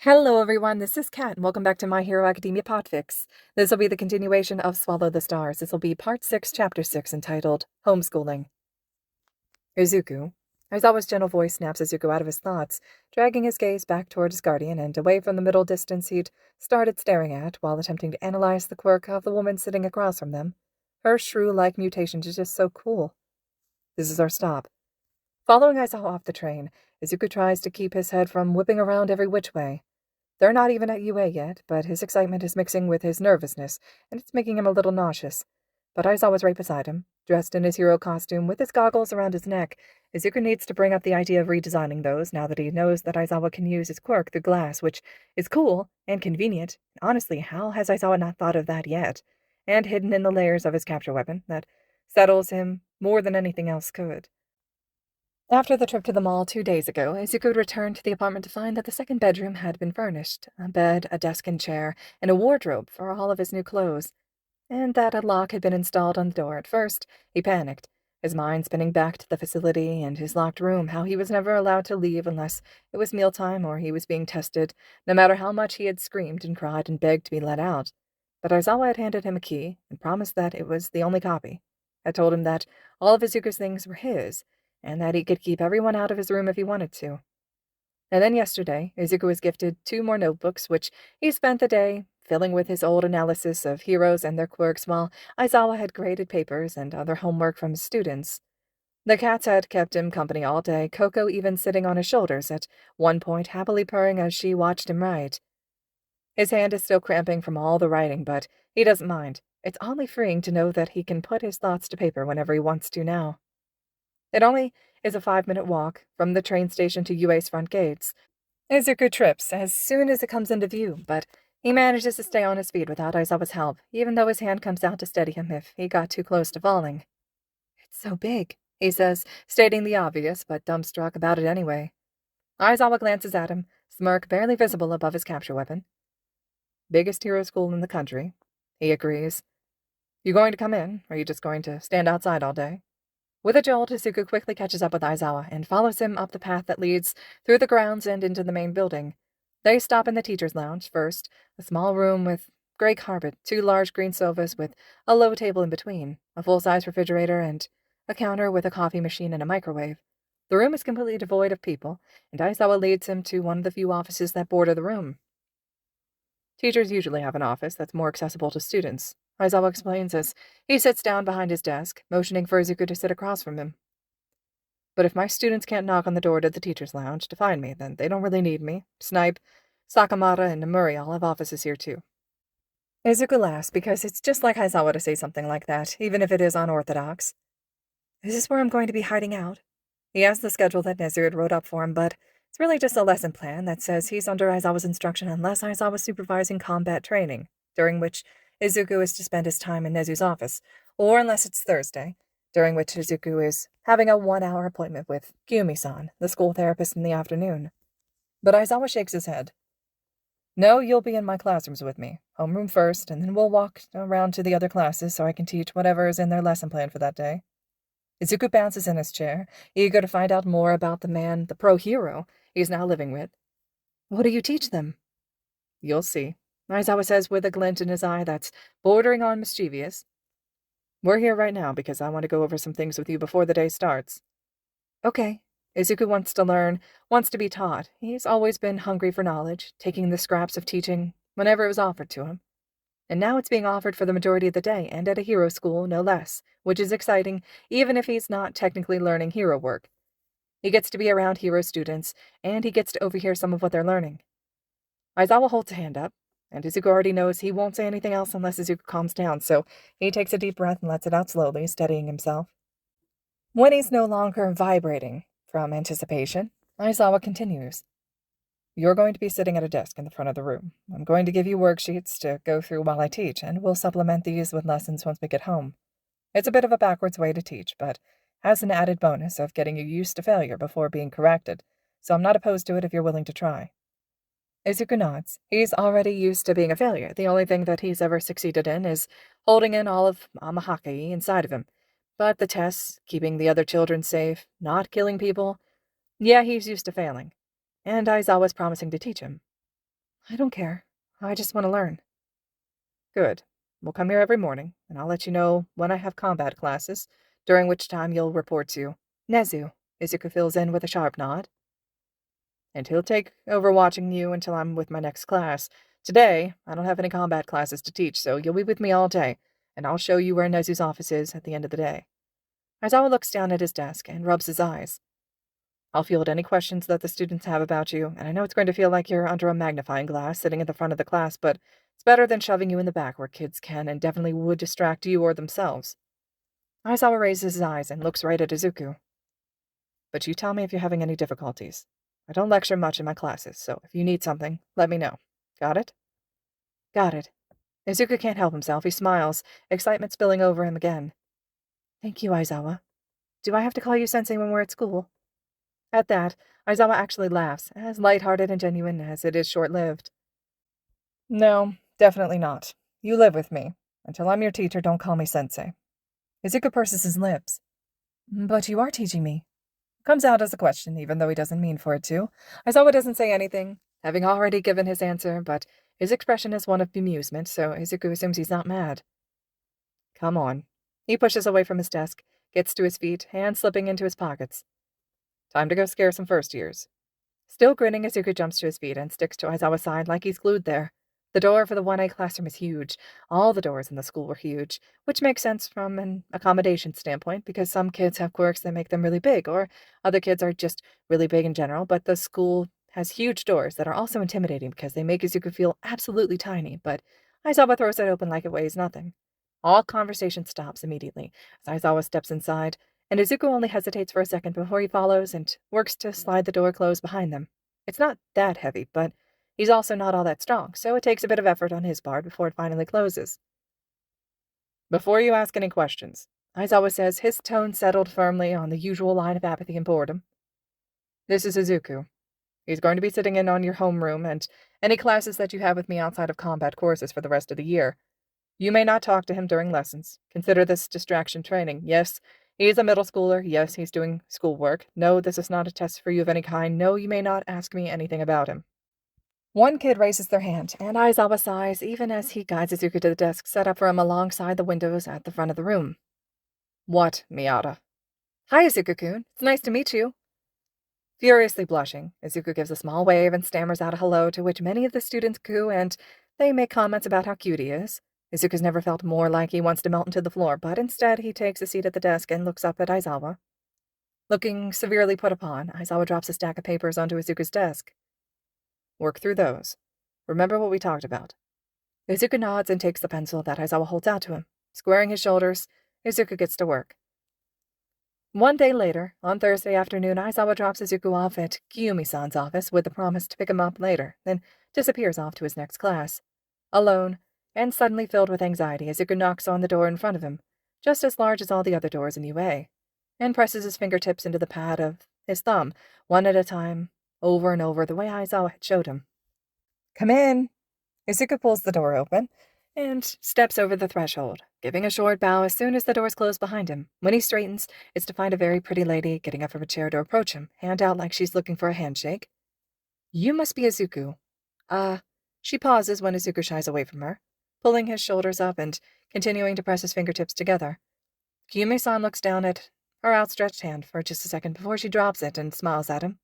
Hello everyone, this is Kat, and welcome back to My Hero Academia Podfics. This will be the continuation of Swallow the Stars. This will be Part 6, Chapter 6, entitled Homeschooling. Izuku. Aizawa's gentle voice snaps Izuku out of his thoughts, dragging his gaze back toward his guardian and away from the middle distance he'd started staring at while attempting to analyze the quirk of the woman sitting across from them. Her shrew-like mutation is just so cool. This is our stop. Following Aizawa off the train, Izuku tries to keep his head from whipping around every which way. They're not even at UA yet, but his excitement is mixing with his nervousness, and it's making him a little nauseous. But Aizawa's right beside him, dressed in his hero costume with his goggles around his neck. Izuku needs to bring up the idea of redesigning those now that he knows that Aizawa can use his quirk through glass, which is cool and convenient. Honestly, how has Aizawa not thought of that yet? And hidden in the layers of his capture weapon, that settles him more than anything else could. After the trip to the mall 2 days ago, Izuku returned to the apartment to find that the second bedroom had been furnished, a bed, a desk and chair, and a wardrobe for all of his new clothes, and that a lock had been installed on the door. At first, he panicked, his mind spinning back to the facility and his locked room, how he was never allowed to leave unless it was mealtime or he was being tested, no matter how much he had screamed and cried and begged to be let out. But Aizawa had handed him a key and promised that it was the only copy, had told him that all of Izuku's things were his, and that he could keep everyone out of his room if he wanted to. And then yesterday, Izuku was gifted 2 more notebooks, which he spent the day filling with his old analysis of heroes and their quirks, while Aizawa had graded papers and other homework from his students. The cats had kept him company all day, Coco even sitting on his shoulders at one point, happily purring as she watched him write. His hand is still cramping from all the writing, but he doesn't mind. It's oddly freeing to know that he can put his thoughts to paper whenever he wants to now. It only is a 5-minute walk from the train station to UA's front gates. Izuku trips as soon as it comes into view, but he manages to stay on his feet without Aizawa's help, even though his hand comes out to steady him if he got too close to falling. "It's so big," he says, stating the obvious, but dumbstruck about it anyway. Aizawa glances at him, smirk barely visible above his capture weapon. "Biggest hero school in the country," he agrees. "You going to come in, or are you just going to stand outside all day?" With a jolt, Izuku quickly catches up with Aizawa and follows him up the path that leads through the grounds and into the main building. They stop in the teacher's lounge first, a small room with gray carpet, 2 large green sofas with a low table in between, a full-size refrigerator, and a counter with a coffee machine and a microwave. The room is completely devoid of people, and Aizawa leads him to one of the few offices that border the room. Teachers usually have an office that's more accessible to students, Aizawa explains as he sits down behind his desk, motioning for Izuku to sit across from him. "But if my students can't knock on the door to the teacher's lounge to find me, then they don't really need me. Snipe, Sakamata, and Namuri all have offices here too." Izuku laughs because it's just like Aizawa to say something like that, even if it is unorthodox. "Is this where I'm going to be hiding out?" He has the schedule that Nezu had wrote up for him, but it's really just a lesson plan that says he's under Aizawa's instruction unless Aizawa's supervising combat training, during which Izuku is to spend his time in Nezu's office, or unless it's Thursday, during which Izuku is having a 1-hour appointment with Kyumi-san, the school therapist, in the afternoon. But Aizawa shakes his head. "No, you'll be in my classrooms with me. Homeroom first, and then we'll walk around to the other classes so I can teach whatever is in their lesson plan for that day." Izuku bounces in his chair, eager to find out more about the man, the pro-hero, he's now living with. "What do you teach them?" "You'll see," Aizawa says with a glint in his eye that's bordering on mischievous. "We're here right now because I want to go over some things with you before the day starts." "Okay." Izuku wants to learn, wants to be taught. He's always been hungry for knowledge, taking the scraps of teaching whenever it was offered to him. And now it's being offered for the majority of the day, and at a hero school, no less, which is exciting, even if he's not technically learning hero work. He gets to be around hero students, and he gets to overhear some of what they're learning. Aizawa holds a hand up, and Izuku already knows he won't say anything else unless Izuku calms down, so he takes a deep breath and lets it out slowly, steadying himself. When he's no longer vibrating from anticipation, Aizawa continues. "You're going to be sitting at a desk in the front of the room. I'm going to give you worksheets to go through while I teach, and we'll supplement these with lessons once we get home. It's a bit of a backwards way to teach, but has an added bonus of getting you used to failure before being corrected, so I'm not opposed to it if you're willing to try." Izuku nods. He's already used to being a failure. The only thing that he's ever succeeded in is holding in all of Amahake inside of him. But the tests, keeping the other children safe, not killing people, yeah, he's used to failing. And Aizawa's promising to teach him. I don't care. I just want to learn. Good. We'll come here every morning, and I'll let you know when I have combat classes, during which time you'll report to Nezu. Izuku fills in with a sharp nod. And he'll take over watching you until I'm with my next class. Today, I don't have any combat classes to teach, so you'll be with me all day, and I'll show you where Nezu's office is at the end of the day. Aizawa looks down at his desk and rubs his eyes. I'll field any questions that the students have about you, and I know it's going to feel like you're under a magnifying glass sitting at the front of the class, but it's better than shoving you in the back where kids can and definitely would distract you or themselves. Aizawa raises his eyes and looks right at Izuku. But you tell me if you're having any difficulties. I don't lecture much in my classes, so if you need something, let me know. Got it? Got it. Izuku can't help himself. He smiles, excitement spilling over him again. Thank you, Aizawa. Do I have to call you sensei when we're at school? At that, Aizawa actually laughs, as light-hearted and genuine as it is short-lived. No, definitely not. You live with me. Until I'm your teacher, don't call me sensei. Izuku purses his lips. But you are teaching me. Comes out as a question, even though he doesn't mean for it to. Aizawa doesn't say anything, having already given his answer, but his expression is one of bemusement, so Izuku assumes he's not mad. Come on. He pushes away from his desk, gets to his feet, hands slipping into his pockets. Time to go scare some first years. Still grinning, Izuku jumps to his feet and sticks to Aizawa's side like he's glued there. The door for the 1A classroom is huge. All the doors in the school were huge, which makes sense from an accommodation standpoint because some kids have quirks that make them really big, or other kids are just really big in general, but the school has huge doors that are also intimidating because they make Izuku feel absolutely tiny, but Aizawa throws it open like it weighs nothing. All conversation stops immediately as Aizawa steps inside, and Izuku only hesitates for a second before he follows and works to slide the door closed behind them. It's not that heavy, but he's also not all that strong, so it takes a bit of effort on his part before it finally closes. Before you ask any questions, Aizawa says, his tone settled firmly on the usual line of apathy and boredom. This is Izuku. He's going to be sitting in on your homeroom and any classes that you have with me outside of combat courses for the rest of the year. You may not talk to him during lessons. Consider this distraction training. Yes, he is a middle schooler. Yes, he's doing schoolwork. No, this is not a test for you of any kind. No, you may not ask me anything about him. One kid raises their hand, and Aizawa sighs even as he guides Izuku to the desk set up for him alongside the windows at the front of the room. What, Miata? Hi, Izuku-kun. It's nice to meet you. Furiously blushing, Izuku gives a small wave and stammers out a hello, to which many of the students coo, and they make comments about how cute he is. Izuku's never felt more like he wants to melt into the floor, but instead he takes a seat at the desk and looks up at Aizawa. Looking severely put upon, Aizawa drops a stack of papers onto Izuku's desk. Work through those. Remember what we talked about. Izuku nods and takes the pencil that Aizawa holds out to him. Squaring his shoulders, Izuku gets to work. One day later, on Thursday afternoon, Aizawa drops Izuku off at Kiyumi-san's office with the promise to pick him up later, then disappears off to his next class. Alone, and suddenly filled with anxiety, Izuku knocks on the door in front of him, just as large as all the other doors in UA, and presses his fingertips into the pad of his thumb, one at a time, over and over, the way Aizawa had showed him. Come in! Izuku pulls the door open and steps over the threshold, giving a short bow as soon as the doors close behind him. When he straightens, it's to find a very pretty lady getting up from a chair to approach him, hand out like she's looking for a handshake. You must be Izuku. She pauses when Izuku shies away from her, pulling his shoulders up and continuing to press his fingertips together. Kiyumi-san looks down at her outstretched hand for just a second before she drops it and smiles at him.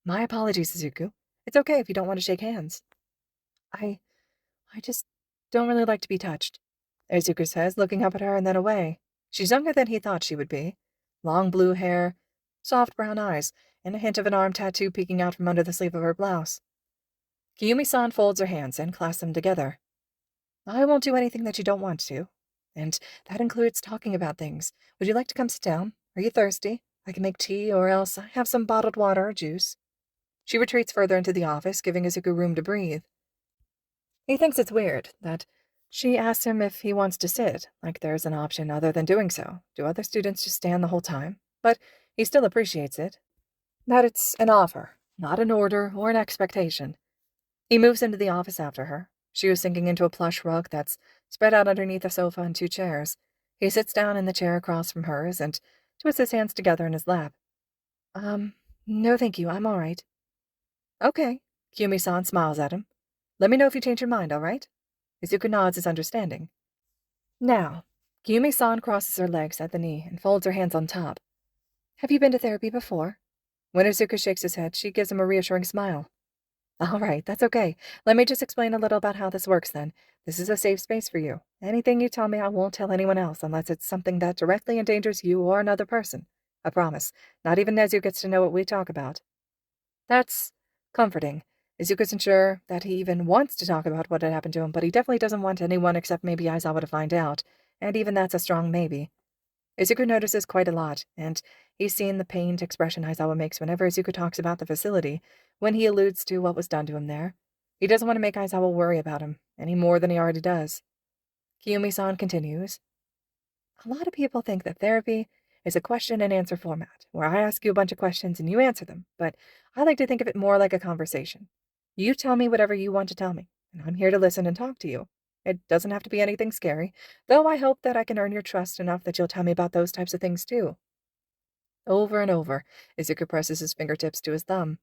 My apologies, Izuku. It's okay if you don't want to shake hands. I just don't really like to be touched, Izuku says, looking up at her and then away. She's younger than he thought she would be. Long blue hair, soft brown eyes, and a hint of an arm tattoo peeking out from under the sleeve of her blouse. Kiyumi-san folds her hands and clasps them together. I won't do anything that you don't want to, and that includes talking about things. Would you like to come sit down? Are you thirsty? I can make tea, or else I have some bottled water or juice. She retreats further into the office, giving Izuku room to breathe. He thinks it's weird that she asks him if he wants to sit, like there's an option other than doing so. Do other students just stand the whole time? But he still appreciates it. That it's an offer, not an order or an expectation. He moves into the office after her. She was sinking into a plush rug that's spread out underneath a sofa and two chairs. He sits down in the chair across from hers and twists his hands together in his lap. No thank you, I'm all right. Okay, Kiyumi-san smiles at him. Let me know if you change your mind, all right? Izuku nods his understanding. Now, Kiyumi-san crosses her legs at the knee and folds her hands on top. Have you been to therapy before? When Izuku shakes his head, she gives him a reassuring smile. All right, that's okay. Let me just explain a little about how this works then. This is a safe space for you. Anything you tell me, I won't tell anyone else unless it's something that directly endangers you or another person. I promise. Not even Nezu gets to know what we talk about. That's comforting. Izuku isn't sure that he even wants to talk about what had happened to him, but he definitely doesn't want anyone except maybe Aizawa to find out, and even that's a strong maybe. Izuku notices quite a lot, and he's seen the pained expression Aizawa makes whenever Izuku talks about the facility, when he alludes to what was done to him there. He doesn't want to make Aizawa worry about him, any more than he already does. Kiyumi-san continues. A lot of people think that therapy is a question and answer format, where I ask you a bunch of questions and you answer them, but I like to think of it more like a conversation. You tell me whatever you want to tell me, and I'm here to listen and talk to you. It doesn't have to be anything scary, though I hope that I can earn your trust enough that you'll tell me about those types of things too. Over and over, Izuku presses his fingertips to his thumb.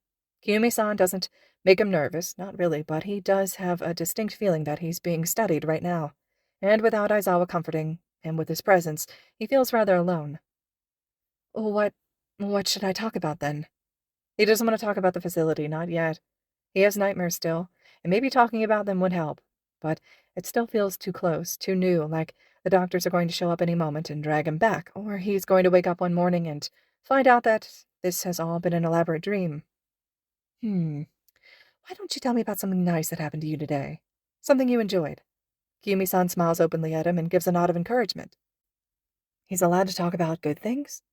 Kiyumi-san doesn't make him nervous, not really, but he does have a distinct feeling that he's being studied right now. And without Aizawa comforting him with his presence, he feels rather alone. What should I talk about then? He doesn't want to talk about the facility, not yet. He has nightmares still, and maybe talking about them would help. But it still feels too close, too new, like the doctors are going to show up any moment and drag him back, or he's going to wake up one morning and find out that this has all been an elaborate dream. Why don't you tell me about something nice that happened to you today? Something you enjoyed. Kiyumi-san smiles openly at him and gives a nod of encouragement. He's allowed to talk about good things?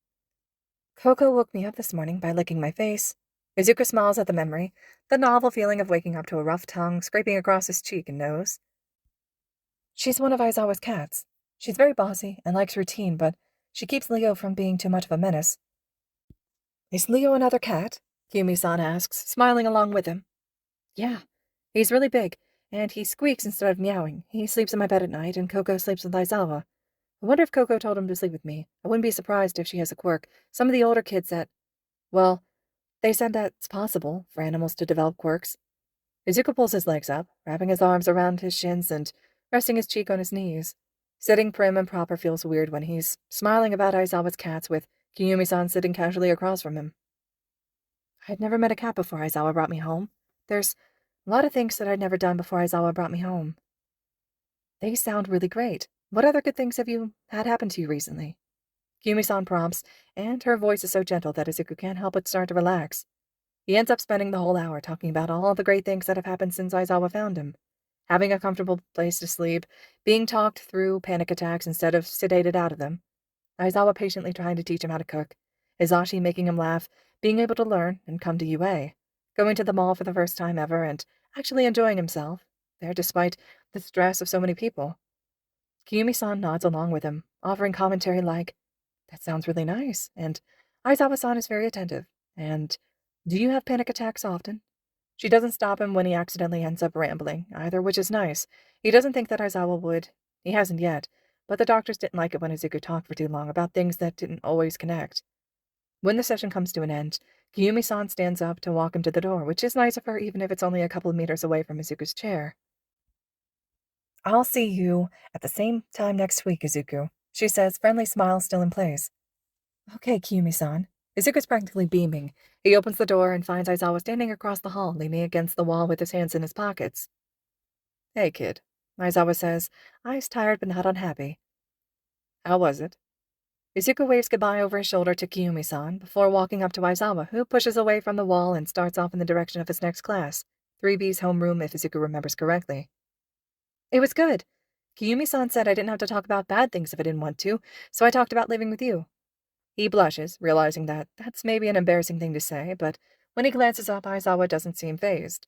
Coco woke me up this morning by licking my face. Izuku smiles at the memory, the novel feeling of waking up to a rough tongue scraping across his cheek and nose. She's one of Aizawa's cats. She's very bossy and likes routine, but she keeps Leo from being too much of a menace. Is Leo another cat? Kiyumi-san asks, smiling along with him. Yeah, he's really big, and he squeaks instead of meowing. He sleeps in my bed at night, and Coco sleeps with Aizawa. I wonder if Coco told him to sleep with me. I wouldn't be surprised if she has a quirk. Some of the older kids well, they said that's possible for animals to develop quirks. Izuku pulls his legs up, wrapping his arms around his shins and resting his cheek on his knees. Sitting prim and proper feels weird when he's smiling about Aizawa's cats with Kiyumi-san sitting casually across from him. I had never met a cat before Aizawa brought me home. There's a lot of things that I'd never done before Aizawa brought me home. They sound really great. What other good things have you had happen to you recently? Kiyumi-san prompts, and her voice is so gentle that Izuku can't help but start to relax. He ends up spending the whole hour talking about all the great things that have happened since Aizawa found him. Having a comfortable place to sleep, being talked through panic attacks instead of sedated out of them, Aizawa patiently trying to teach him how to cook, Izashi making him laugh, being able to learn and come to UA, going to the mall for the first time ever and actually enjoying himself, there despite the stress of so many people. Kiyumi-san nods along with him, offering commentary like, that sounds really nice, and Aizawa-san is very attentive, and do you have panic attacks often? She doesn't stop him when he accidentally ends up rambling, either, which is nice. He doesn't think that Aizawa would. He hasn't yet, but the doctors didn't like it when Izuku talked for too long about things that didn't always connect. When the session comes to an end, Kiyumi-san stands up to walk him to the door, which is nice of her even if it's only a couple of meters away from Izuku's chair. I'll see you at the same time next week, Izuku, she says, friendly smile still in place. Okay, Kiyumi-san. Izuku's practically beaming. He opens the door and finds Aizawa standing across the hall, leaning against the wall with his hands in his pockets. Hey, kid, Aizawa says, eyes tired but not unhappy. How was it? Izuku waves goodbye over his shoulder to Kiyumi-san before walking up to Aizawa, who pushes away from the wall and starts off in the direction of his next class, 3B's homeroom if Izuku remembers correctly. It was good. Kiyumi-san said I didn't have to talk about bad things if I didn't want to, so I talked about living with you. He blushes, realizing that that's maybe an embarrassing thing to say, but when he glances up, Aizawa doesn't seem fazed.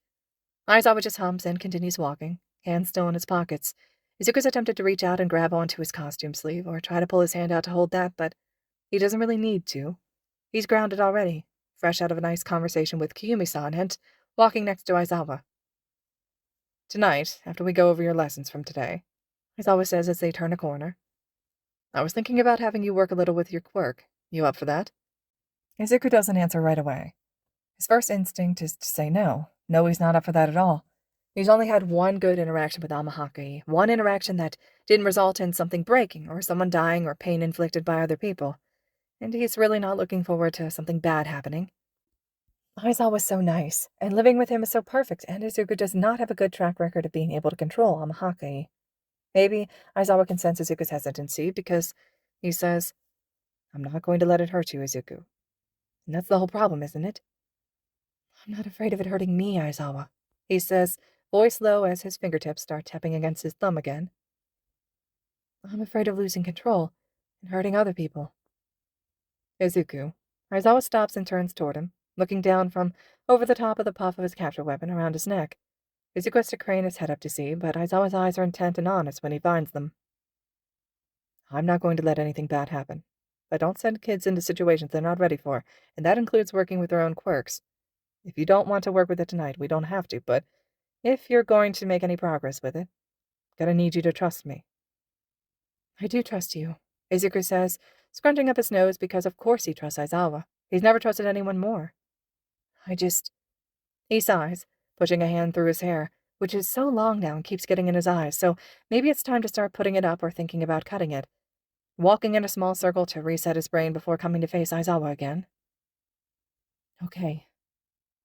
Aizawa just hums and continues walking, hands still in his pockets. Izuku's attempted to reach out and grab onto his costume sleeve or try to pull his hand out to hold that, but he doesn't really need to. He's grounded already, fresh out of a nice conversation with Kiyumi-san and walking next to Aizawa. Tonight, after we go over your lessons from today, Aizawa says as they turn a corner, I was thinking about having you work a little with your quirk. You up for that? Izuku doesn't answer right away. His first instinct is to say no. No, he's not up for that at all. He's only had one good interaction with Amahaki, one interaction that didn't result in something breaking or someone dying or pain inflicted by other people, and he's really not looking forward to something bad happening. Aizawa was so nice, and living with him is so perfect, and Izuku does not have a good track record of being able to control Amahaki. Maybe Aizawa can sense Izuku's hesitancy because he says, "I'm not going to let it hurt you, Izuku." And that's the whole problem, isn't it? "I'm not afraid of it hurting me, Aizawa," he says, voice low as his fingertips start tapping against his thumb again. "I'm afraid of losing control and hurting other people." Izuku. Aizawa stops and turns toward him, looking down from over the top of the puff of his capture weapon around his neck. Izuku has to crane his head up to see, but Aizawa's eyes are intent and honest when he finds them. "I'm not going to let anything bad happen. But don't send kids into situations they're not ready for, and that includes working with their own quirks. If you don't want to work with it tonight, we don't have to, but if you're going to make any progress with it, I'm gonna need you to trust me." "I do trust you," Izuku says, scrunching up his nose because of course he trusts Aizawa. He's never trusted anyone more. He sighs, pushing a hand through his hair, which is so long now and keeps getting in his eyes, so maybe it's time to start putting it up or thinking about cutting it. Walking in a small circle to reset his brain before coming to face Aizawa again. "Okay.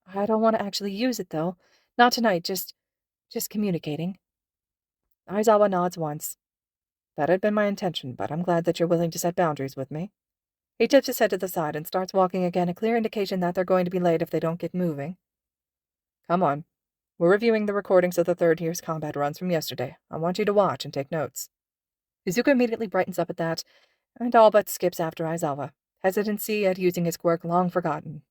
I don't want to actually use it, though. Not tonight, just communicating." Aizawa nods once. "That had been my intention, but I'm glad that you're willing to set boundaries with me." He tips his head to the side and starts walking again, a clear indication that they're going to be late if they don't get moving. "Come on. We're reviewing the recordings of the third year's combat runs from yesterday. I want you to watch and take notes." Izuku immediately brightens up at that, and all but skips after Aizawa, hesitancy at using his quirk long forgotten.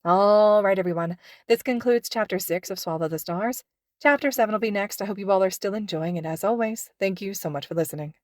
All right, everyone. This concludes Chapter 6 of Swallow the Stars. Chapter 7 will be next. I hope you all are still enjoying, and as always, thank you so much for listening.